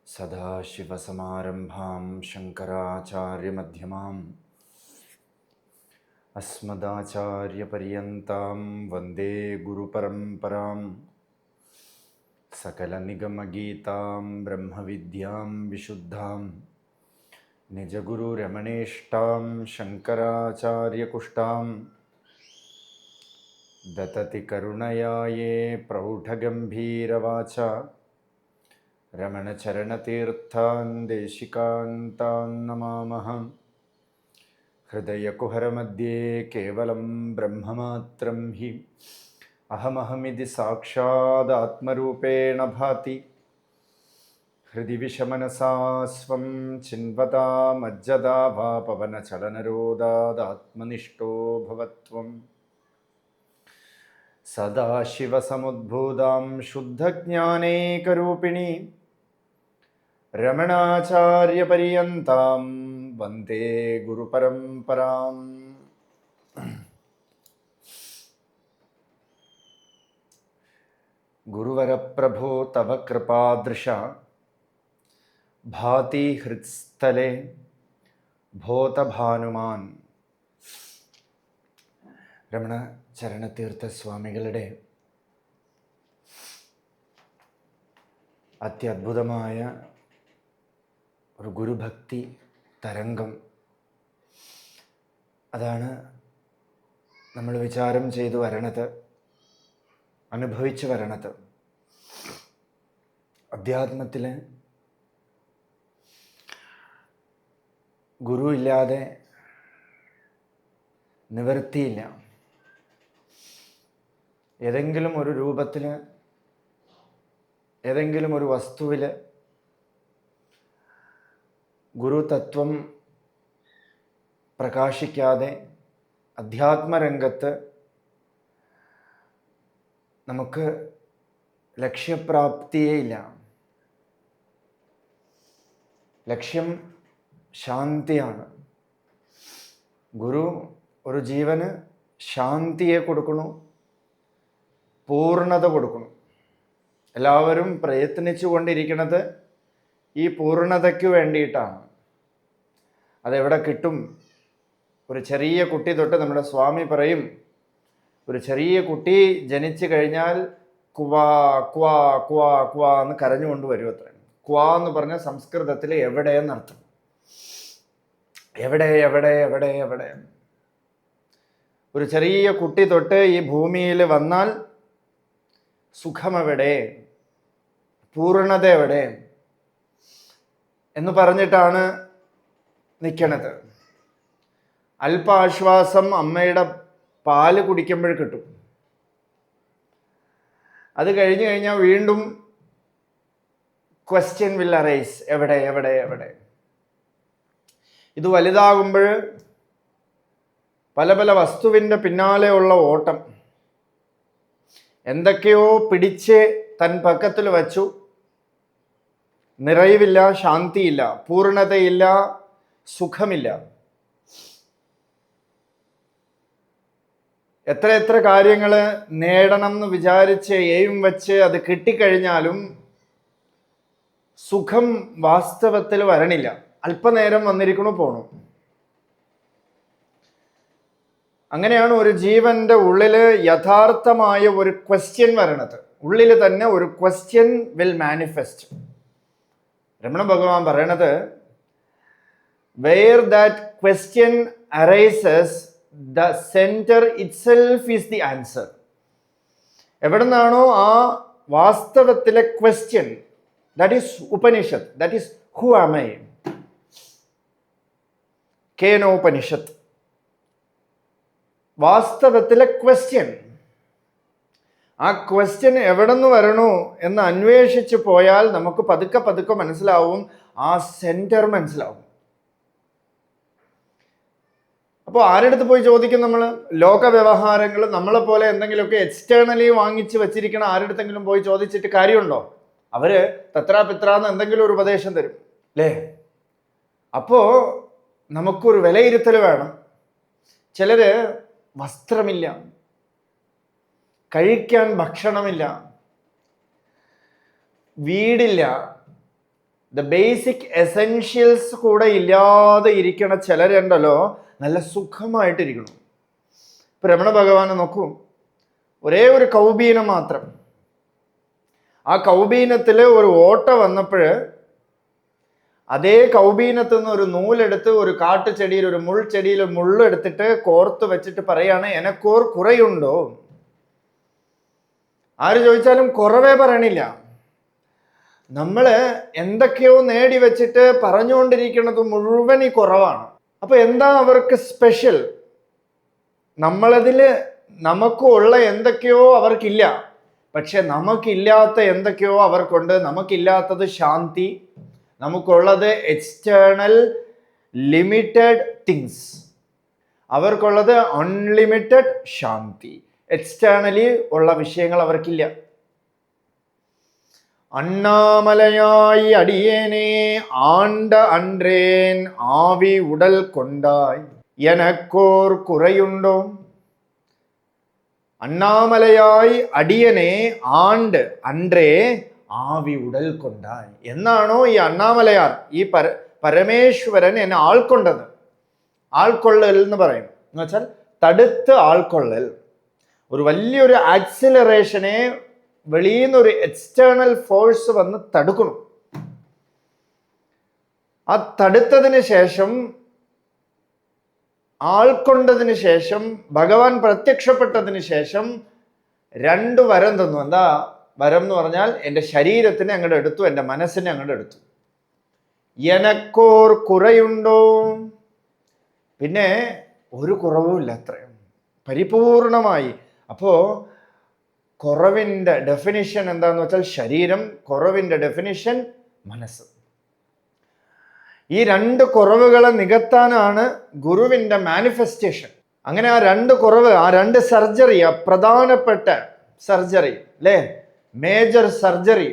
സദാശിവസമാരംഭാം ശങ്കരാചാര്യമധ്യമാം അസ്മദാചാര്യപര്യന്താം വന്ദേ ഗുരുപരമ്പരാം. സകലനിഗമഗീതാം ബ്രഹ്മവിദ്യാം വിശുദ്ധാം നിജഗുരുരമണേഷ്ടാം ശങ്കരാചാര്യകുഷ്ടാം ദതതി കരുണയായേ പ്രൗഢഗംഭീരവാച രമണചരണതീർത്ഥാൻ ദേശികാൻ താൻ നമാമഹം. ഹൃദയകുഹരമധ്യേ കേവലം ബ്രഹ്മമാത്രം ഹി അഹമഹമിതി സാക്ഷാദാത്മരൂപേണ ഭാതി. ഹൃദി വിഷമനസാ സ്വം ചിന്വതാമജ്ജദാ വാ പവനചലനരോധാദാത്മനിഷ്ഠോ ഭവത്വം. സദാശിവസമുദ്ഭൂതാം ശുദ്ധജ്ഞാനൈകരൂപിണീ രമണാചാര്യപര്യന്താം വന്ദേ ഗുരുപരമ്പരാം. ഗുരുവരപ്രഭോ തവ കൃപാദൃശ ഭാതി ഹൃത്സ്ഥലേ ഭൂതഭാനുമാൻ. രമണ ചരണതീർത്ഥസ്വാമികളുടെ അത്യദ്ഭുതമായ ഒരു ഗുരുഭക്തി തരംഗം, അതാണ് നമ്മൾ വിചാരം ചെയ്തു വരണത്, അനുഭവിച്ചു വരണത്. അധ്യാത്മത്തിൽ ഗുരു ഇല്ലാതെ നിവൃത്തിയില്ല. ഏതെങ്കിലും ഒരു രൂപത്തിൽ, ഏതെങ്കിലും ഒരു വസ്തുവിൽ ഗുരുതത്വം പ്രകാശിക്കാതെ അധ്യാത്മരംഗത്ത് നമുക്ക് ലക്ഷ്യപ്രാപ്തിയേ ഇല്ല. ലക്ഷ്യം ശാന്തിയാണ്. ഗുരു ഒരു ജീവന് ശാന്തിയെ കൊടുക്കണു, പൂർണ്ണത കൊടുക്കണം. എല്ലാവരും പ്രയത്നിച്ചു കൊണ്ടിരിക്കുന്നത് ഈ പൂർണ്ണതയ്ക്ക് വേണ്ടിയിട്ടാണ്. അതെവിടെ കിട്ടും? ഒരു ചെറിയ കുട്ടി തൊട്ട് നമ്മുടെ സ്വാമി പറയും, ഒരു ചെറിയ കുട്ടി ജനിച്ചു കഴിഞ്ഞാൽ കുവാ ക്വാ ക്വാ ക്വാ എന്ന് കരഞ്ഞുകൊണ്ട് വരും. അത്ര ക്വാ എന്ന് പറഞ്ഞാൽ സംസ്കൃതത്തിൽ എവിടെ എന്നർത്ഥം. എവിടെ എവിടെ എവിടെ എവിടെ. ഒരു ചെറിയ കുട്ടി തൊട്ട് ഈ ഭൂമിയിൽ വന്നാൽ സുഖമെവിടെ, പൂർണ്ണത എവിടെ എന്ന് പറഞ്ഞിട്ടാണ് നിൽക്കണത്. അല്പ ആശ്വാസം അമ്മയുടെ പാല് കുടിക്കുമ്പോൾ കിട്ടും. അത് കഴിഞ്ഞു കഴിഞ്ഞാൽ വീണ്ടും ക്വസ്റ്റ്യൻ വിൽ അറൈസ്, എവിടെ എവിടെ എവിടെ. ഇത് വലുതാകുമ്പോൾ പല പല വസ്തുവിൻ്റെ പിന്നാലെയുള്ള ഓട്ടം. എന്തൊക്കെയോ പിടിച്ച് തൻ പക്കത്തിൽ വച്ചു. നിറവില്ല, ശാന്തിയില്ല, പൂർണ്ണതയില്ല, സുഖമില്ല. എത്ര എത്ര കാര്യങ്ങൾ നേടണം എന്ന് വിചാരിച്ച് എയിം വെച്ച് അത് കിട്ടിക്കഴിഞ്ഞാലും സുഖം വാസ്തവത്തിൽ വരണില്ല. അല്പനേരം വന്നിരിക്കണു, പോണു. അങ്ങനെയാണ് ഒരു ജീവന്റെ ഉള്ളിൽ യഥാർത്ഥമായ ഒരു ക്വസ്റ്റ്യൻ വരണത്. ഉള്ളിൽ തന്നെ ഒരു question will manifest. Ramana Bhagavan പറയണത്, where that question arises the centre itself is the answer. എവിടെ നിന്നാണോ ആ വാസ്തവത്തിലെ question, that is Upanishad, that is who am I. Kenopanishad. വാസ്തവത്തിലെ ക്വസ്റ്റ്യൻ, ആ ക്വസ്റ്റ്യൻ എവിടെ നിന്ന് വരണു എന്ന് അന്വേഷിച്ച് പോയാൽ നമുക്ക് പതുക്കെ പതുക്കെ മനസ്സിലാവും, ആ സെന്റർ മനസ്സിലാവും. അപ്പോൾ ആരെടുത്ത് പോയി ചോദിക്കും നമ്മൾ? ലോക വ്യവഹാരങ്ങൾ നമ്മളെപ്പോലെ എന്തെങ്കിലുമൊക്കെ എക്സ്റ്റേണലി വാങ്ങിച്ച് വെച്ചിരിക്കണ ആരെടുത്തെങ്കിലും പോയി ചോദിച്ചിട്ട് കാര്യമുണ്ടോ? അവര് തത്രാ പിത്രാന്ന് എന്തെങ്കിലും ഒരു ഉപദേശം തരും, അല്ലേ? അപ്പോൾ നമുക്കൊരു വിലയിരുത്തൽ വേണം. ചിലര് വസ്ത്രമില്ല, കഴിക്കാൻ ഭക്ഷണമില്ല, വീടില്ല, ദ ബേസിക് എസെൻഷ്യൽസ് കൂടെ ഇല്ലാതെ ഇരിക്കണ ചിലരുണ്ടല്ലോ, നല്ല സുഖമായിട്ടിരിക്കണം. ഇപ്പൊ രമണ ഭഗവാനെ നോക്കൂ, ഒരേ ഒരു കൗബീനം മാത്രം. ആ കൗബീനത്തിൽ ഒരു ഓട്ട വന്നപ്പോൾ അതേ കൗബീനത്തിൽ നിന്ന് ഒരു നൂലെടുത്ത് ഒരു കാട്ടുചെടിയിൽ, ഒരു മുൾച്ചെടിയിൽ മുള്ളെടുത്തിട്ട് കോർത്ത് വെച്ചിട്ട് പറയാണ്, എനക്കോർ കുറയുണ്ടോ? ആര് ചോദിച്ചാലും കുറവേ പറയണില്ല. നമ്മള് എന്തൊക്കെയോ നേടി വെച്ചിട്ട് പറഞ്ഞുകൊണ്ടിരിക്കുന്നത് മുഴുവൻ ഈ കുറവാണ്. അപ്പൊ എന്താ അവർക്ക് സ്പെഷ്യൽ? നമ്മളതില് നമുക്കുള്ള എന്തൊക്കെയോ അവർക്കില്ല, പക്ഷെ നമുക്കില്ലാത്ത എന്തൊക്കെയോ അവർക്കുണ്ട്. നമുക്കില്ലാത്തത് ശാന്തി, നമുക്കുള്ളത് എക്സ്റ്റേണൽ ലിമിറ്റഡ് തിങ്സ്, അവർക്കുള്ളത് അൺലിമിറ്റഡ് ശാന്തി. എക്സ്റ്റേണലി ഉള്ള വിഷയങ്ങൾ അവർക്കില്ല. അണ്ണാമലയായി അടിയേനെ ആണ്ട അன்றேன் ആവി ഉടൽ കൊണ്ടായി എനക്കോർ കുറയുണ്ടോ? അണ്ണാമലയായി അടിയനെ ആണ്ട് അன்றേ ആവി ഉടൽ കൊണ്ടായി. എന്നാണോ ഈ അണ്ണാമലയാർ, ഈ പരമേശ്വരൻ എന്നെ ആൾക്കൊണ്ടത്, ആൾക്കൊള്ളൽ എന്ന് പറയും, എന്ന് വെച്ചാൽ തടുത്ത് ആൾക്കൊള്ളൽ. ഒരു വലിയൊരു ആക്സിലറേഷനെ വെളിയിൽ നിന്ന് ഒരു എക്സ്റ്റേണൽ ഫോഴ്സ് വന്ന് തടുക്കണം. ആ തടുത്തതിന് ശേഷം, ആൾക്കൊണ്ടതിന് ശേഷം, ഭഗവാൻ പ്രത്യക്ഷപ്പെട്ടതിന് ശേഷം 2 വരം തന്നു. എന്താ വരം എന്ന് പറഞ്ഞാൽ, എൻ്റെ ശരീരത്തിനെ അങ്ങോട്ട് എടുത്തു, എൻ്റെ മനസ്സിനെ അങ്ങോട്ട് എടുത്തു. എനക്കോർ കുറയുണ്ടോ? പിന്നെ ഒരു കുറവുമില്ല, അത്രയും പരിപൂർണമായി. അപ്പോ കുറവിൻ്റെ ഡെഫിനിഷൻ എന്താന്ന് വെച്ചാൽ ശരീരം, കുറവിൻ്റെ ഡെഫിനിഷൻ മനസ്സ്. ഈ 2 കുറവുകളെ നികത്താനാണ് ഗുരുവിൻ്റെ മാനിഫെസ്റ്റേഷൻ. അങ്ങനെ ആ 2 കുറവ്, ആ 2 സർജറി, ആ പ്രധാനപ്പെട്ട സർജറി അല്ലേ, മേജർ സർജറി,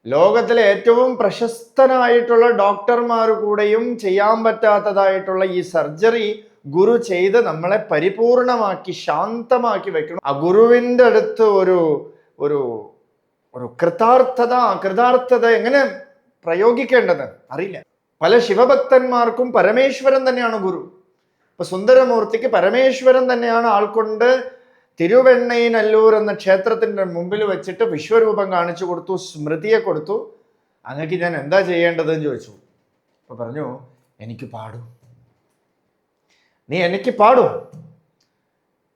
ലോകത്തിലെ ഏറ്റവും പ്രശസ്തനായിട്ടുള്ള ഡോക്ടർമാർ കൂടെയും ചെയ്യാൻ പറ്റാത്തതായിട്ടുള്ള ഈ സർജറി ഗുരു ചെയ്ത് നമ്മളെ പരിപൂർണമാക്കി ശാന്തമാക്കി വെക്കണം. ആ ഗുരുവിൻ്റെ അടുത്ത് ഒരു ഒരു ഒരു കൃതാർത്ഥത എങ്ങനെ പ്രയോഗിക്കേണ്ടത് അറിയില്ല. പല ശിവഭക്തന്മാർക്കും പരമേശ്വരൻ തന്നെയാണ് ഗുരു. ഇപ്പൊ സുന്ദരമൂർത്തിക്ക് പരമേശ്വരൻ തന്നെയാണ് ആൾക്കൊണ്ട് തിരുവെണ്ണയിനല്ലൂർ എന്ന ക്ഷേത്രത്തിന്റെ മുമ്പിൽ വെച്ചിട്ട് വിശ്വരൂപം കാണിച്ചു കൊടുത്തു, സ്മൃതിയെ കൊടുത്തു. അങ്ങക്ക് ഞാൻ എന്താ ചെയ്യേണ്ടതെന്ന് ചോദിച്ചു. അപ്പൊ പറഞ്ഞു, എനിക്ക് പാടൂ, നീ എനിക്ക് പാടൂ.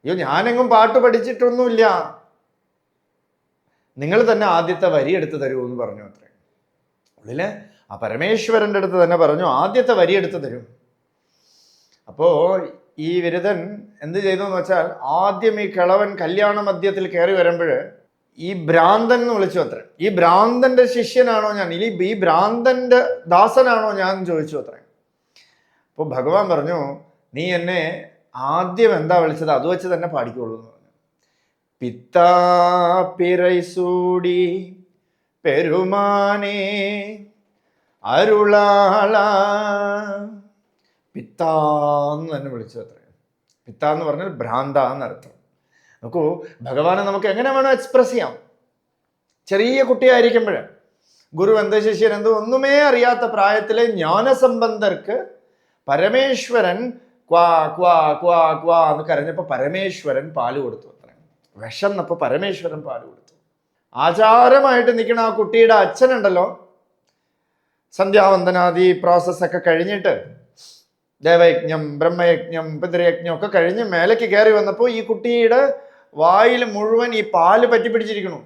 അയ്യോ, ഞാനെങ്ങും പാട്ട് പഠിച്ചിട്ടൊന്നുമില്ല, നിങ്ങൾ തന്നെ ആദ്യത്തെ വരി എടുത്ത് തരൂ എന്ന് പറഞ്ഞു. അത്രേ ഉള്ളില് ആ പരമേശ്വരൻ്റെ അടുത്ത് തന്നെ പറഞ്ഞു, ആദ്യത്തെ വരി എടുത്ത് തരും. അപ്പോ ഈ വിരുദ്ധൻ എന്ത് ചെയ്തു എന്ന് വെച്ചാൽ, ആദ്യം ഈ കിളവൻ കല്യാണ മധ്യത്തിൽ കയറി വരുമ്പോൾ ഈ ഭ്രാന്തൻ എന്ന് വിളിച്ചു അത്രേ. ഈ ഭ്രാന്തന്റെ ശിഷ്യനാണോ ഞാൻ, ഈ ഭ്രാന്തന്റെ ദാസനാണോ ഞാൻ ചോദിച്ചു അത്രേ. അപ്പോൾ ഭഗവാൻ പറഞ്ഞു, നീ എന്നെ ആദ്യം എന്താ വിളിച്ചത് അത് വെച്ച് തന്നെ പാടിക്കോളൂ എന്ന് പറഞ്ഞു. പിത്താ പിറൈ സൂടി പെരുമാനേ അരുളാള, പിത്താന്ന് തന്നെ വിളിച്ചു അത്രേ. പിത്ത എന്ന് പറഞ്ഞാൽ ഭ്രാന്ത എന്നർത്ഥം. നോക്കൂ, ഭഗവാനെ നമുക്ക് എങ്ങനെ വേണോ എക്സ്പ്രസ് ചെയ്യാം. ചെറിയ കുട്ടിയായിരിക്കുമ്പോൾ ഗുരു എന്ത്, ശിഷ്യൻ എന്ത്, ഒന്നുമേ അറിയാത്ത പ്രായത്തിലെ ജ്ഞാനസമ്പന്നർക്ക് പരമേശ്വരൻ ക്വാ ക്വാ ക്വാ ക്വാ എന്ന് കരഞ്ഞപ്പോൾ പരമേശ്വരൻ പാല് കൊടുത്തു അത്രേ. വിശന്നപ്പോൾ പരമേശ്വരൻ പാല് കൊടുത്തു. ആചാരമായിട്ട് നിൽക്കുന്ന ആ കുട്ടിയുടെ അച്ഛനുണ്ടല്ലോ, സന്ധ്യാവന്ദനാദി പ്രോസസ്സൊക്കെ കഴിഞ്ഞിട്ട് ദേവയജ്ഞം, ബ്രഹ്മയജ്ഞം, പിതൃയജ്ഞം ഒക്കെ കഴിഞ്ഞ് മേലേക്ക് കയറി വന്നപ്പോൾ ഈ കുട്ടിയുടെ വായിൽ മുഴുവൻ ഈ പാല് പറ്റിപ്പിടിച്ചിരിക്കണു.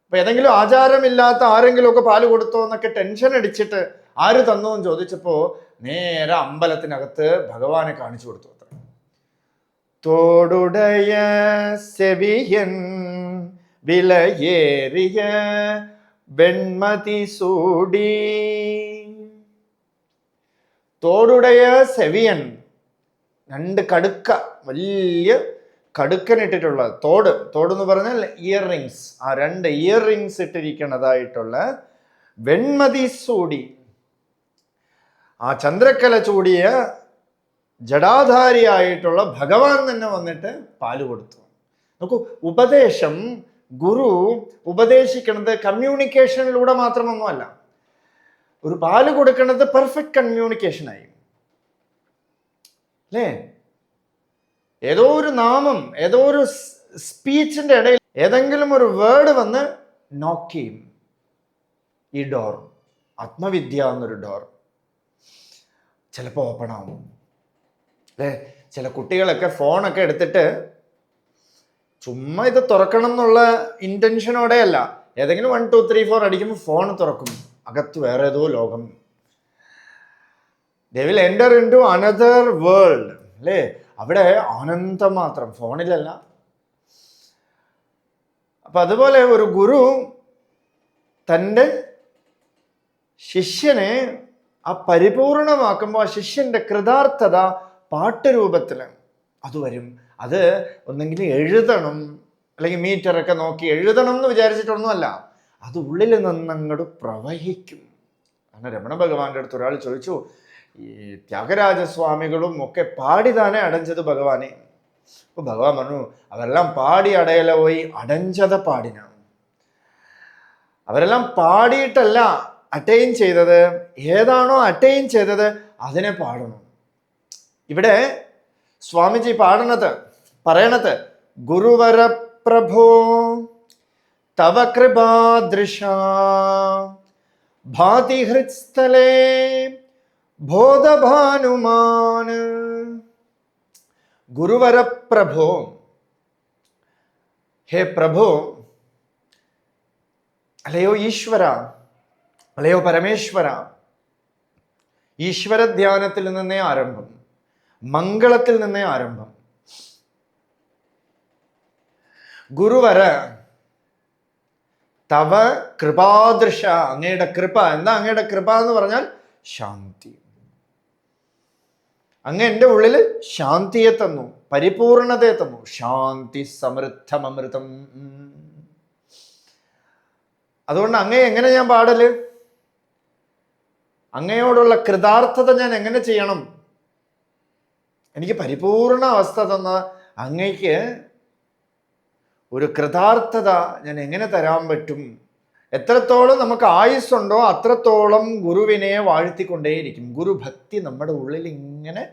അപ്പൊ ഏതെങ്കിലും ആചാരമില്ലാത്ത ആരെങ്കിലും ഒക്കെ പാല് കൊടുത്തോ എന്നൊക്കെ ടെൻഷൻ അടിച്ചിട്ട് ആര് തന്നു എന്ന് ചോദിച്ചപ്പോ നേരെ അമ്പലത്തിനകത്ത് ഭഗവാനെ കാണിച്ചു കൊടുത്തു അത്ര. തോടുടയ സെവിയൻ വിലയേറിയ വെൺമതി സൂടി. തോടുടയ സെവിയൻ, 2 കടുക്ക, വലിയ കടുക്കനിട്ടിട്ടുള്ള തോട് എന്ന് പറഞ്ഞാൽ ഇയർ റിങ്സ്, ആ 2 ഇയർ റിങ്സ് ഇട്ടിരിക്കുന്നതായിട്ടുള്ള വെൺമതി സൂടി, ആ ചന്ദ്രക്കല ചൂടിയ ജടാധാരിയായിട്ടുള്ള ഭഗവാൻ തന്നെ വന്നിട്ട് പാല് കൊടുത്തു. നോക്കൂ, ഉപദേശം ഗുരു ഉപദേശിക്കുന്നത് കമ്മ്യൂണിക്കേഷനിലൂടെ മാത്രമൊന്നുമല്ല. ഒരു പാല് കൊടുക്കുന്നത് പെർഫെക്റ്റ് കമ്മ്യൂണിക്കേഷനായി അല്ലേ? ഏതോ ഒരു നാമം, ഏതോ ഒരു സ്പീച്ചിന്റെ ഇടയിൽ ഏതെങ്കിലും ഒരു വേർഡ് വന്ന് നോക്ക് ചെയ്യും. ഈ ഡോർ, ആത്മവിദ്യ എന്നൊരു ഡോർ ചിലപ്പോൾ ഓപ്പൺ ആവും അല്ലേ? ചില കുട്ടികളൊക്കെ ഫോണൊക്കെ എടുത്തിട്ട് ചുമ്മാ ഇത് തുറക്കണം എന്നുള്ള ഇന്റൻഷനോടെ അല്ല, ഏതെങ്കിലും 1 2 3 4 അടിക്കുമ്പോൾ ഫോൺ തുറക്കും, അകത്ത് വേറെ ഏതോ ലോകം. they will enter into another world അല്ലേ? അവിടെ ആനന്ദം മാത്രം, ഫോണിലല്ല. അപ്പൊ അതുപോലെ ഒരു ഗുരു തൻ്റെ ശിഷ്യനെ ആ പരിപൂർണമാക്കുമ്പോൾ ആ ശിഷ്യന്റെ കൃതാർത്ഥത പാട്ടുരൂപത്തിൽ അത് വരും. അത് ഒന്നെങ്കിൽ എഴുതണം, അല്ലെങ്കിൽ മീറ്ററൊക്കെ നോക്കി എഴുതണം എന്ന് വിചാരിച്ചിട്ടൊന്നുമല്ല, അത് ഉള്ളിൽ നിന്നങ്ങോട്ട് പ്രവഹിക്കും. അങ്ങനെ രമണ ഭഗവാന്റെ അടുത്ത് ഒരാൾ ചോദിച്ചു, ഈ ത്യാഗരാജസ്വാമികളും ഒക്കെ പാടിതാനെ അടഞ്ചത് ഭഗവാനെ. അപ്പോൾ ഭഗവാൻ പറഞ്ഞു, അവരെല്ലാം പാടി അടയല പോയി, അടഞ്ചത പാടിനാണ്. അവരെല്ലാം പാടിയിട്ടല്ല അറ്റൈൻ ചെയ്തത്, ഏതാണോ അറ്റൈൻ ചെയ്തത് അതിനെ പാടണം. ഇവിടെ സ്വാമിജി പറയണത് ഗുരുവര പ്രഭോ തവ കൃപാദൃശ ഭാതി ഹൃത്സ്ഥലേ ബോധഭാനുമാൻ. ഗുരുവര പ്രഭോ, ഹേ പ്രഭു, അല്ലയോ ഈശ്വര, അല്ലയോ പരമേശ്വര. ഈശ്വര ധ്യാനത്തിൽ നിന്നേ ആരംഭം, മംഗളത്തിൽ നിന്നേ ആരംഭം. ഗുരുവര തവ കൃപാദൃശ, അങ്ങയുടെ കൃപ. എന്താ അങ്ങയുടെ കൃപ എന്ന് പറഞ്ഞാൽ ശാന്തി. അങ്ങ് എൻ്റെ ഉള്ളിൽ ശാന്തിയെ തന്നു, പരിപൂർണതയെ തന്നു. ശാന്തി സമൃദ്ധമൃതം. അതുകൊണ്ട് അങ്ങയെ എങ്ങനെ ഞാൻ പാടല്? അങ്ങയോടുള്ള കൃതാർത്ഥത ഞാൻ എങ്ങനെ ചെയ്യണം? എനിക്ക് പരിപൂർണ അവസ്ഥ തന്ന അങ്ങയ്ക്ക് ഒരു കൃതാർത്ഥത ഞാൻ എങ്ങനെ തരാൻ പറ്റും? എത്രത്തോളം നമുക്ക് ആയുസ്സുണ്ടോ അത്രത്തോളം ഗുരുവിനെ വാഴ്ത്തിക്കൊണ്ടേയിരിക്കും. ഗുരുഭക്തി നമ്മുടെ ഉള്ളിൽ ഇങ്ങനെ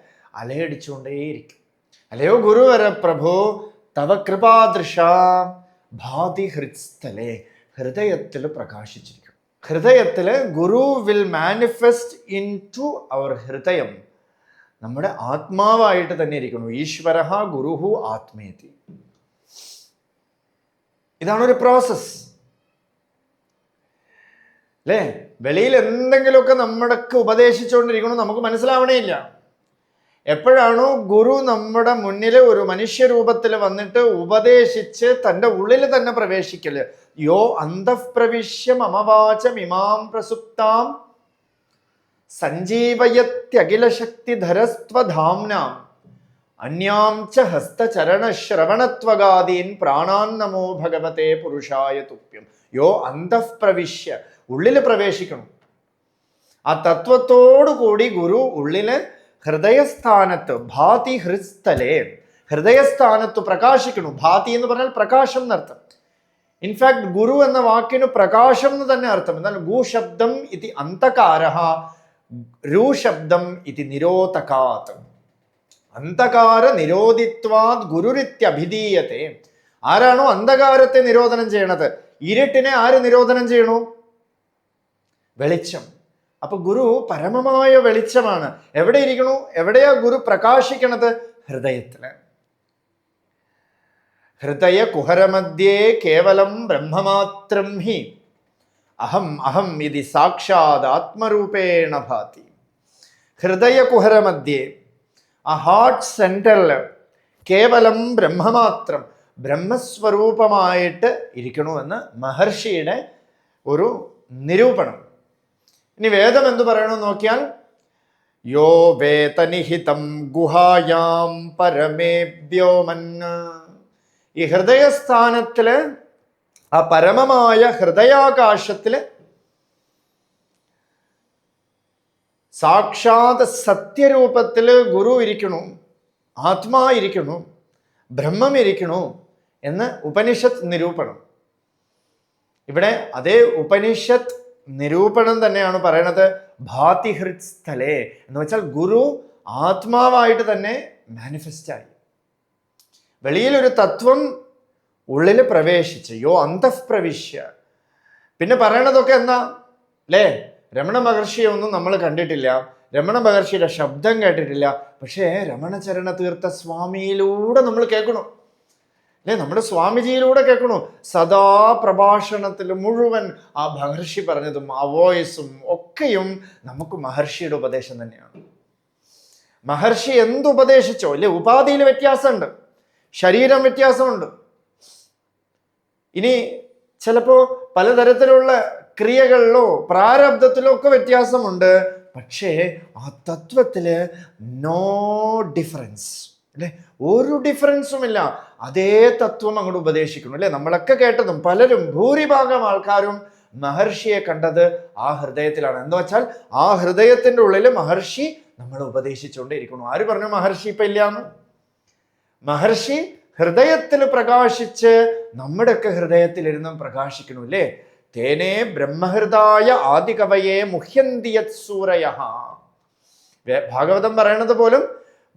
അലയടിച്ചുകൊണ്ടേയിരിക്കും. അല്ലയോ ഗുരുവര പ്രഭു തവ കൃപാദൃശ ഭാതി ഹൃത്സ്ഥലേ, ഹൃദയത്തിൽ പ്രകാശിച്ചിരിക്കും. ഹൃദയത്തിൽ guru will manifest into our ഹൃദയം. നമ്മുടെ ആത്മാവായിട്ട് തന്നെ ഇരിക്കുന്നു. ഈശ്വരഃ ഗുരുഹു ആത്മേതി. ഇതാണൊരു പ്രോസസ് അല്ലേ? വെളിയിൽ എന്തെങ്കിലുമൊക്കെ നമ്മൾക്ക് ഉപദേശിച്ചുകൊണ്ടിരിക്കണം, നമുക്ക് മനസ്സിലാവണേ ഇല്ല. എപ്പോഴാണോ ഗുരു നമ്മുടെ മുന്നിൽ ഒരു മനുഷ്യരൂപത്തിൽ വന്നിട്ട് ഉപദേശിച്ച് തൻ്റെ ഉള്ളിൽ തന്നെ പ്രവേശിക്കല്, യോ അന്തഃപ്രവിശ്യ മമവാചം ഇമാം പ്രസുപ്താം സഞ്ജീവയത്യഖിലശക്തിധരസ്ത്വധാംനാം അന്യാം ച ഹസ്തചരണശ്രവണത്വഗാദീൻ പ്രാണാൻ നമോ ഭഗവതേ പുരുഷായ തുഭ്യം. യോ അന്തഃപ്രവിശ്യ, ഉള്ളിൽ പ്രവേശിക്കണം. ആ തത്വത്തോടു കൂടി ഗുരു ഉള്ളില് ഹൃദയസ്ഥാനത്ത് ഭാതി ഹൃത്സ്ഥലേ, ഹൃദയസ്ഥാനത്ത് പ്രകാശിക്കണം. ഭാതി എന്ന് പറഞ്ഞാൽ പ്രകാശം എന്നർത്ഥം. ഇൻഫാക്ട് ഗുരു എന്ന വാക്കിന് പ്രകാശം എന്ന് തന്നെ അർത്ഥം. എന്നാൽ ഗുശബ്ദം ഇതി അന്തകാരഃ, രൂശബ്ദം ഇതി നിരോധകാത്. അന്ധകാര നിരോധിത്വാത് ഗുരുരിത്യഭിധീയത്തെ. ആരാണോ അന്ധകാരത്തെ നിരോധനം ചെയ്യണത്, ഇരുട്ടിനെ ആര് നിരോധനം ചെയ്യണു? വെളിച്ചം. അപ്പൊ ഗുരു പരമമായ വെളിച്ചമാണ്. എവിടെ ഇരിക്കണു? എവിടെയാ ഗുരു പ്രകാശിക്കണത്? ഹൃദയത്തില്. ഹൃദയ കുഹരമധ്യേ കേവലം ബ്രഹ്മമാത്രം ഹി അഹം അഹം ഇതി സാക്ഷാത് ആത്മരൂപേണ ഭാതി. ഹൃദയ കുഹരമധ്യേ, ആ ഹാർട്ട് സെന്ററിൽ കേവലം ബ്രഹ്മമാത്രം, ബ്രഹ്മസ്വരൂപമായിട്ട് ഇരിക്കണമെന്ന് മഹർഷിയുടെ ഒരു നിരൂപണം. ഇനി വേദം എന്തു പറയണമെന്ന് നോക്കിയാൽ, യോ വേതനിഹിതം ഗുഹായാം പരമേ വ്യോമൻ. ഈ ഹൃദയസ്ഥാനത്തില്, ആ പരമമായ ഹൃദയാകാശത്തില് സാക്ഷാത് സത്യരൂപത്തില് ഗുരു ഇരിക്കണു, ആത്മാ ഇരിക്കണു, ബ്രഹ്മം ഇരിക്കണു എന്ന് ഉപനിഷത്ത് നിരൂപണം. ഇവിടെ അതേ ഉപനിഷത്ത് നിരൂപണം തന്നെയാണ് പറയണത്. ഭാതി ഹൃത് സ്ഥലേ എന്ന് വെച്ചാൽ ഗുരു ആത്മാവായിട്ട് തന്നെ മാനിഫെസ്റ്റായി. വെളിയിലൊരു തത്വം ഉള്ളിൽ പ്രവേശിച്ച് യോ അന്തഃപ്രവിശ്യ. പിന്നെ പറയണതൊക്കെ എന്നാ അല്ലേ? രമണ മഹർഷിയെ ഒന്നും നമ്മൾ കണ്ടിട്ടില്ല, രമണ മഹർഷിയുടെ ശബ്ദം കേട്ടിട്ടില്ല. പക്ഷേ രമണചരണ തീർത്ഥ സ്വാമിയിലൂടെ നമ്മൾ കേൾക്കണു അല്ലേ? നമ്മുടെ സ്വാമിജിയിലൂടെ കേൾക്കണു. സദാ പ്രഭാഷണത്തിൽ മുഴുവൻ ആ മഹർഷി പറഞ്ഞതും ആ വോയിസും ഒക്കെയും നമുക്ക് മഹർഷിയുടെ ഉപദേശം തന്നെയാണ്. മഹർഷി എന്തുപദേശിച്ചോ അല്ലേ? ഉപാധിയിൽ വ്യത്യാസമുണ്ട്, ശരീരം വ്യത്യാസമുണ്ട്. ഇനി ചിലപ്പോ പലതരത്തിലുള്ള ക്രിയകളിലോ പ്രാരബ്ധത്തിലോ ഒക്കെ വ്യത്യാസമുണ്ട്. പക്ഷേ ആ തത്വത്തില് നോ ഡിഫറൻസ് അല്ലെ? ഒരു ഡിഫറൻസും ഇല്ല. അതേ തത്വം അങ്ങോട്ട് ഉപദേശിക്കണം അല്ലെ? നമ്മളൊക്കെ കേട്ടതും പലരും ഭൂരിഭാഗം ആൾക്കാരും മഹർഷിയെ കണ്ടത് ആ ഹൃദയത്തിലാണ്. എന്ന് വെച്ചാൽ ആ ഹൃദയത്തിന്റെ ഉള്ളിൽ മഹർഷി നമ്മളെ ഉപദേശിച്ചുകൊണ്ടേയിരിക്കണം. ആര് പറഞ്ഞു മഹർഷി ഇപ്പൊ ഇല്ലാന്ന്? മഹർഷി ഹൃദയത്തിൽ പ്രകാശിച്ച് നമ്മുടെയൊക്കെ ഹൃദയത്തിലിരുന്നും പ്രകാശിക്കണം അല്ലേ? തേനേ ബ്രഹ്മഹൃദായ ആദികവയെ മുഹ്യന്തിയത് സൂരയഃ. ഭാഗവതം പറയണത് പോലും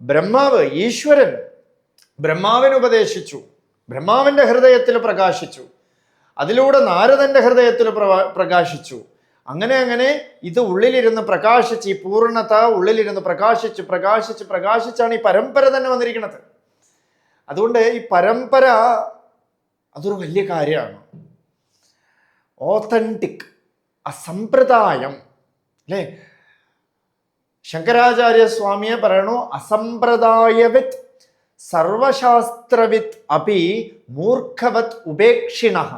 ബ്രഹ്മാവ്, ഈശ്വരൻ ബ്രഹ്മാവിന് ഉപദേശിച്ചു, ബ്രഹ്മാവിന്റെ ഹൃദയത്തിൽ പ്രകാശിച്ചു, അതിലൂടെ നാരദന്റെ ഹൃദയത്തിൽ പ്രകാശിച്ചു. അങ്ങനെ അങ്ങനെ ഇത് ഉള്ളിലിരുന്ന് പ്രകാശിച്ച്, ഈ പൂർണ്ണത ഉള്ളിലിരുന്ന് പ്രകാശിച്ചാണ് ഈ പരമ്പര തന്നെ വന്നിരിക്കുന്നത്. അതുകൊണ്ട് ഈ പരമ്പര അതൊരു വലിയ കാര്യമാണ്. ഓതന്റിക്, ആ സമ്പ്രദായം അല്ലേ? ശങ്കരാചാര്യ സ്വാമിയെ പറയണു, അസമ്പ്രദായവിത് സർവശാസ്ത്രവിത് അപി മൂർഖവത് ഉപേക്ഷിണഃ.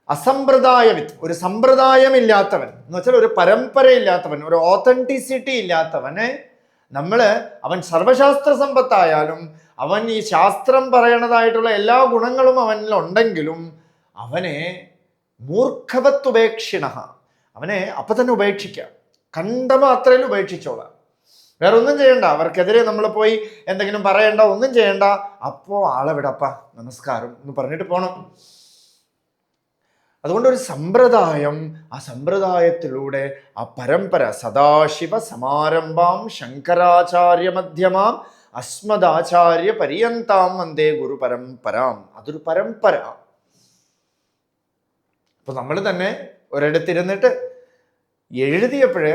അസമ്പ്രദായവിത്, ഒരു സമ്പ്രദായമില്ലാത്തവൻ എന്ന് വെച്ചാൽ ഒരു പരമ്പരയില്ലാത്തവൻ, ഒരു ഓതന്റിസിറ്റി ഇല്ലാത്തവന് അവൻ സർവശാസ്ത്ര സമ്പത്തായാലും അവൻ ഈ ശാസ്ത്രം പറയണതായിട്ടുള്ള എല്ലാ ഗുണങ്ങളും അവനിലുണ്ടെങ്കിലും അവനെ മൂർഖവത് ഉപേക്ഷിണഃ, അവനെ അപ്പൊ തന്നെ ഉപേക്ഷിക്കാം. കണ്ട മാത്രയിൽ ഉപേക്ഷിച്ചോളാം, വേറെ ഒന്നും ചെയ്യണ്ട. അവർക്കെതിരെ നമ്മൾ പോയി എന്തെങ്കിലും പറയണ്ട, ഒന്നും ചെയ്യണ്ട. അപ്പോ ആളെ വിടപ്പ, നമസ്കാരം എന്ന് പറഞ്ഞിട്ട് പോണം. അതുകൊണ്ടൊരു സമ്പ്രദായം, ആ സമ്പ്രദായത്തിലൂടെ ആ പരമ്പര സദാശിവ സമാരംഭാം ശങ്കരാചാര്യ മധ്യമാം അസ്മദാചാര്യ പര്യന്താം വന്ദേ ഗുരു പരമ്പരാം. അതൊരു പരമ്പര. അപ്പൊ നമ്മൾ തന്നെ ഒരിടത്തിരുന്നിട്ട് എഴുതിയപ്പോഴ്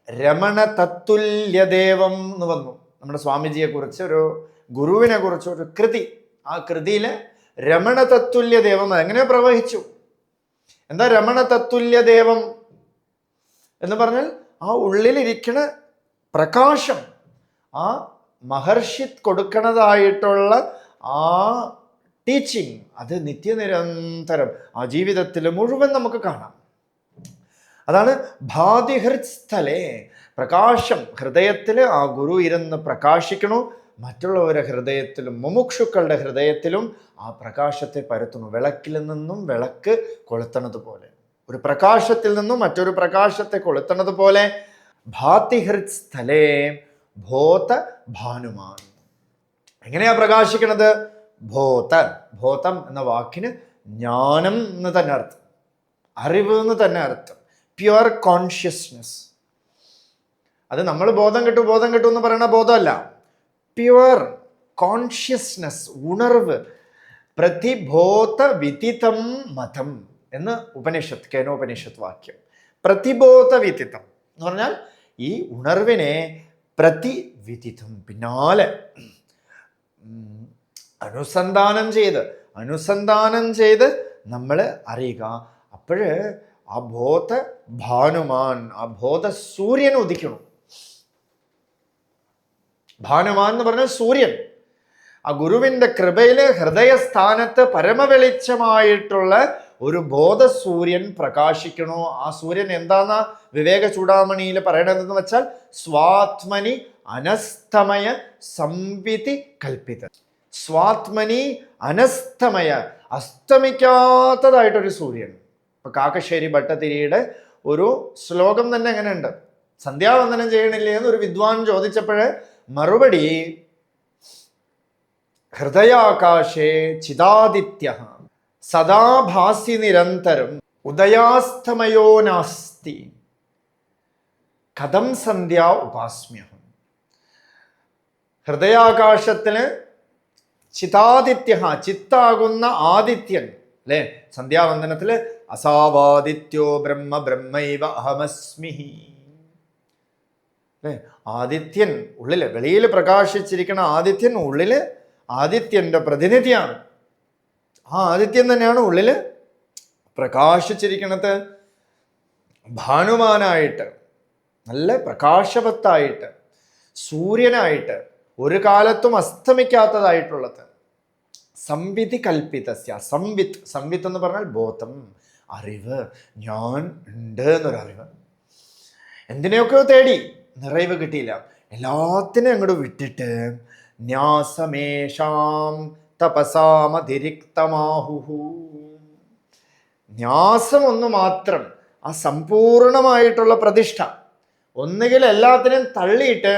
രമണ തത്തുല്യദേവം എന്ന് വന്നു. നമ്മുടെ സ്വാമിജിയെ കുറിച്ച്, ഒരു ഗുരുവിനെ കുറിച്ച് ഒരു കൃതി. ആ കൃതിയില് രമണ തത്തുല്യദേവം എങ്ങനെ പ്രവഹിച്ചു. എന്താ രമണ തത്തുല്യദേവം എന്ന് പറഞ്ഞാൽ ആ ഉള്ളിലിരിക്കണ പ്രകാശം, ആ മഹർഷി കൊടുക്കണതായിട്ടുള്ള ആ ടീച്ചിങ്, അത് നിത്യനിരന്തരം ആ ജീവിതത്തിൽ മുഴുവൻ നമുക്ക് കാണാം. അതാണ് ഭാതി ഹൃത് സ്ഥലേ, പ്രകാശം ഹൃദയത്തിൽ ആ ഗുരു ഇരുന്ന് പ്രകാശിക്കണു. മറ്റുള്ളവരുടെ ഹൃദയത്തിലും മുമുക്ഷുക്കളുടെ ഹൃദയത്തിലും ആ പ്രകാശത്തെ പരത്തുന്നു. വിളക്കിൽ നിന്നും വിളക്ക് കൊളുത്തണത് പോലെ, ഒരു പ്രകാശത്തിൽ നിന്നും മറ്റൊരു പ്രകാശത്തെ കൊളുത്തണത് പോലെ ഭാതി ഹൃത് സ്ഥലേ ഭോത ഭാനുമാൻ. എങ്ങനെയാ പ്രകാശിക്കണത്? ഭോതം എന്ന വാക്കിന് ജ്ഞാനം എന്ന് തന്നെ അർത്ഥം, അറിവ് എന്ന് തന്നെ അർത്ഥം, പ്യുവർ കോൺഷ്യസ്നെസ്. അത് നമ്മൾ ബോധം കിട്ടു എന്ന് പറയുന്ന ബോധമല്ല, പ്യുവർ കോൺഷ്യസ്നെസ്, ഉണർവ്. പ്രതിബോധ വിദിതം മതം എന്ന് ഉപനിഷത്ത്, കേനോപനിഷത്ത് വാക്യം. പ്രതിബോധ വിദിതം എന്ന് പറഞ്ഞാൽ ഈ ഉണർവിനെ പ്രതിവിദിതം, പിന്നാലെ അനുസന്ധാനം ചെയ്ത് നമ്മൾ അറിയുക. അപ്പോഴ് ആ ബോധ ഭാനുമാൻ, ആ ബോധ സൂര്യൻ ഉദിക്കണം. ഭാനുമാൻ എന്ന് പറഞ്ഞാൽ സൂര്യൻ. ആ ഗുരുവിന്റെ കൃപയില് ഹൃദയസ്ഥാനത്ത് പരമവെളിച്ചമായിട്ടുള്ള ഒരു ബോധസൂര്യൻ പ്രകാശിക്കണോ. ആ സൂര്യൻ എന്താന്നാ വിവേക ചൂടാമണിയിൽ പറയണതെന്ന് വെച്ചാൽ സ്വാത്മനി അനസ്തമയ സംവിധി കൽപ്പിത. സ്വാത്മനി അനസ്തമയ, അസ്തമിക്കാത്തതായിട്ടൊരു സൂര്യൻ. ഇപ്പൊ കാക്കശ്ശേരി ഭട്ടതിരിയുടെ ഒരു ശ്ലോകം തന്നെ എങ്ങനെയുണ്ട്, സന്ധ്യാവന്ദനം ചെയ്യണില്ലേ എന്ന് ഒരു വിദ്വാൻ ചോദിച്ചപ്പോഴ് മറുപടി ഹൃദയാകാശേ ചിദാദിത്യ സദാ ഭാസി നിരന്തരം ഉദയാസ്തമയോ നാസ്തി കഥം സന്ധ്യ ഉപാസ്മ്യഹം. ഹൃദയാകാശത്തിന് ചിതാദിത്യ, ചിത്താകുന്ന ആദിത്യൻ അല്ലെ, സന്ധ്യാവന്ദനത്തില് അസാവാദിത്യോ ബ്രഹ്മ ബ്രഹ്മൈവ അഹമസ്മി അല്ലെ. ആദിത്യൻ ഉള്ളില്, വെളിയിൽ പ്രകാശിച്ചിരിക്കുന്ന ആദിത്യൻ ഉള്ളില് ആദിത്യന്റെ പ്രതിനിധിയാണ്. ആ ആദിത്യൻ തന്നെയാണ് ഉള്ളില് പ്രകാശിച്ചിരിക്കുന്നത്. ഭാനുമാനായിട്ട്, നല്ല പ്രകാശവത്തായിട്ട്, സൂര്യനായിട്ട്, ഒരു കാലത്തും അസ്തമിക്കാത്തതായിട്ടുള്ളത്. സംവിധി കൽപ്പിതസ്യ, സംവിത്ത്, സംവിത്ത് എന്ന് പറഞ്ഞാൽ ബോധം, അറിവ്, ഞാൻ ഉണ്ട് എന്നൊരറിവ്. എന്തിനെയൊക്കെയോ തേടി, നിറവ് കിട്ടിയില്ല, എല്ലാത്തിനും അങ്ങോട്ട് വിട്ടിട്ട് ന്യാസമേഷാം തപസാമതിരിക്തമാഹുഹു. ന്യാസം ഒന്ന് മാത്രം, ആ സമ്പൂർണമായിട്ടുള്ള പ്രതിഷ്ഠ. ഒന്നുകിൽ എല്ലാത്തിനും തള്ളിയിട്ട്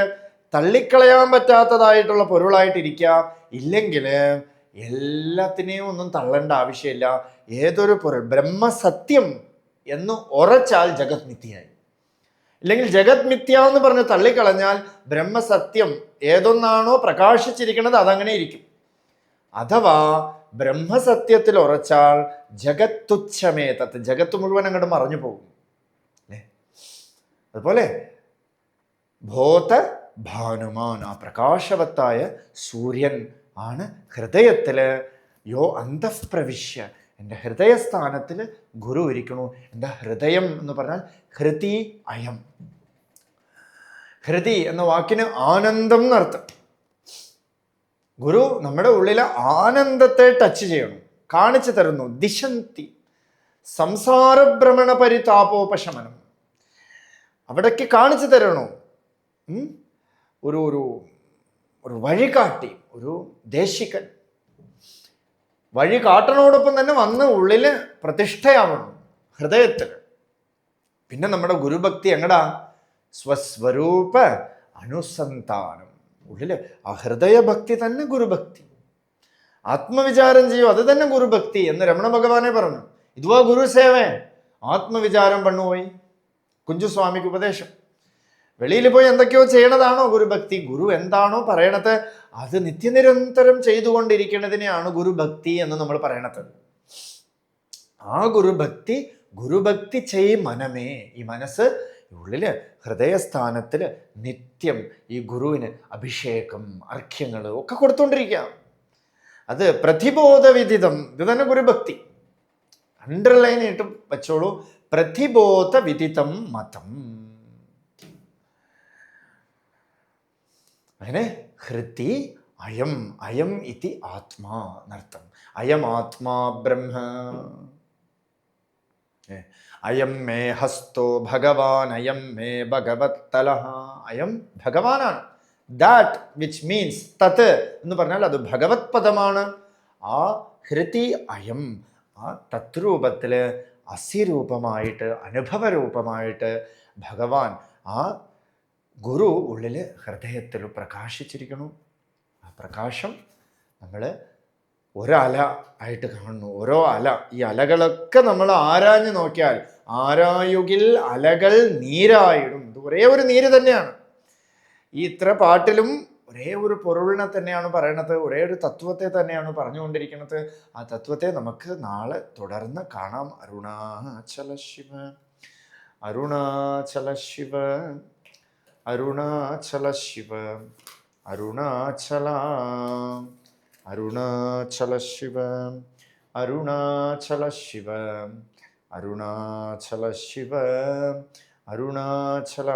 തള്ളിക്കളയാൻ പറ്റാത്തതായിട്ടുള്ള പൊരുളായിട്ടിരിക്കുക, ഇല്ലെങ്കിൽ എല്ലാത്തിനെയും ഒന്നും തള്ളേണ്ട ആവശ്യമില്ല. ഏതൊരു പൊരുൾ ബ്രഹ്മസത്യം എന്ന് ഉറച്ചാൽ ജഗത് മിഥ്യയായി. ഇല്ലെങ്കിൽ ജഗത് മിഥ്യ എന്ന് പറഞ്ഞ് തള്ളിക്കളഞ്ഞാൽ ബ്രഹ്മസത്യം ഏതൊന്നാണോ പ്രകാശിച്ചിരിക്കുന്നത് അതങ്ങനെ ഇരിക്കും. അഥവാ ബ്രഹ്മസത്യത്തിൽ ഉറച്ചാൽ ജഗത് തുച്ഛമേ തത്ത്, ജഗത്ത് മുഴുവൻ അങ്ങോട്ട് മറഞ്ഞു പോകും അല്ലേ. അതുപോലെ ബോധ ഭാനുമാൻ, ആ പ്രകാശവത്തായ സൂര്യൻ ആണ് ഹൃദയത്തില് യോ അന്തഃപ്രവിശ്യ, എൻ്റെ ഹൃദയസ്ഥാനത്തിൽ ഗുരു ഇരിക്കണു. എൻ്റെ ഹൃദയം എന്ന് പറഞ്ഞാൽ ഹൃതി അയം. ഹൃതി എന്ന വാക്കിന് ആനന്ദം എന്നർത്ഥം. ഗുരു നമ്മുടെ ഉള്ളിലെ ആനന്ദത്തെ ടച്ച് ചെയ്യണം, കാണിച്ചു തരുന്നു. ദിശന്തി സംസാരഭ്രമണ പരിതാപോപശമനം, അവിടേക്ക് കാണിച്ചു തരണു. ഒരു ഒരു ഒരു വഴികാട്ടി, ഒരു ദേശികൻ. വഴി കാട്ടനോടൊപ്പം തന്നെ വന്ന് ഉള്ളില് പ്രതിഷ്ഠയാവണം ഹൃദയത്തിൽ. പിന്നെ നമ്മുടെ ഗുരുഭക്തി എങ്ങടാ? സ്വസ്വരൂപ അനുസന്ധാനം. ഉള്ളില് ആ ഹൃദയഭക്തി തന്നെ ഗുരുഭക്തി. ആത്മവിചാരം ചെയ്യും, അത് തന്നെ ഗുരുഭക്തി എന്ന് രമണ ഭഗവാനെ പറഞ്ഞു. ഇതുവാ ഗുരുസേവേ, ആത്മവിചാരം പണ്ണുപോയി. കുഞ്ചുസ്വാമിക്ക് ഉപദേശം. വെളിയിൽ പോയി എന്തൊക്കെയോ ചെയ്യണതാണോ ഗുരുഭക്തി? ഗുരു എന്താണോ പറയണത് അത് നിത്യനിരന്തരം ചെയ്തുകൊണ്ടിരിക്കുന്നതിനെയാണ് ഗുരുഭക്തി എന്ന് നമ്മൾ പറയണത്. ആ ഗുരുഭക്തി, ഗുരുഭക്തി ചെയ് മനമേ, ഈ മനസ്സ് ഉള്ളില് ഹൃദയസ്ഥാനത്തില് നിത്യം ഈ ഗുരുവിന് അഭിഷേകം, അർഘ്യങ്ങൾ ഒക്കെ കൊടുത്തുകൊണ്ടിരിക്കാം. അത് പ്രതിബോധവിദിതം, ഇത് തന്നെ ഗുരുഭക്തി. അണ്ടർലൈൻ ആയിട്ട് വെച്ചോളൂ, പ്രതിബോധവിദിതം മതം. അങ്ങനെ ഹൃതി അയം, അയം ഇതി ആത്മാ എന്നർത്ഥം. അയം ആത്മാ ബ്രഹ്മ. അയം മേ ഹസ്തോ ഭഗവാൻ, അയം മേ ഭഗവത്തലഃ. അയം ഭഗവാനാണ്. ദാറ്റ് വിച്ച് മീൻസ് തത് എന്ന് പറഞ്ഞാൽ അത് ഭഗവത് പദമാണ്. ആ ഹൃതി അയം, ആ തത്രൂപത്തില് അസ്യരൂപമായിട്ട്, അനുഭവരൂപമായിട്ട് ഭഗവാൻ, ആ ഗുരു ഉള്ളിൽ ഹൃദയത്തിൽ പ്രകാശിച്ചിരിക്കുന്നു. ആ പ്രകാശം നമ്മൾ ഒരല ആയിട്ട് കാണുന്നു. ഓരോ അല, ഈ അലകളൊക്കെ നമ്മൾ ആരാഞ്ഞു നോക്കിയാൽ ആരായുകിൽ അലകൾ നീരായിടും. ഇത് ഒരേ ഒരു നീര് തന്നെയാണ്. ഈ ഇത്ര പാട്ടിലും ഒരേ ഒരു പൊരുളിനെ തന്നെയാണ് പറയണത്, ഒരേ ഒരു തത്വത്തെ തന്നെയാണ് പറഞ്ഞുകൊണ്ടിരിക്കുന്നത്. ആ തത്വത്തെ നമുക്ക് നാളെ തുടർന്ന് കാണാം. അരുണാചല ശിവ, അരുണാചല ശിവ, അരുണാചല ശിവ, അരുണാചല, അരുണാചല ശിവ, അരുണാചല ശിവ, അരുണാചല ശിവ, അരുണാചല.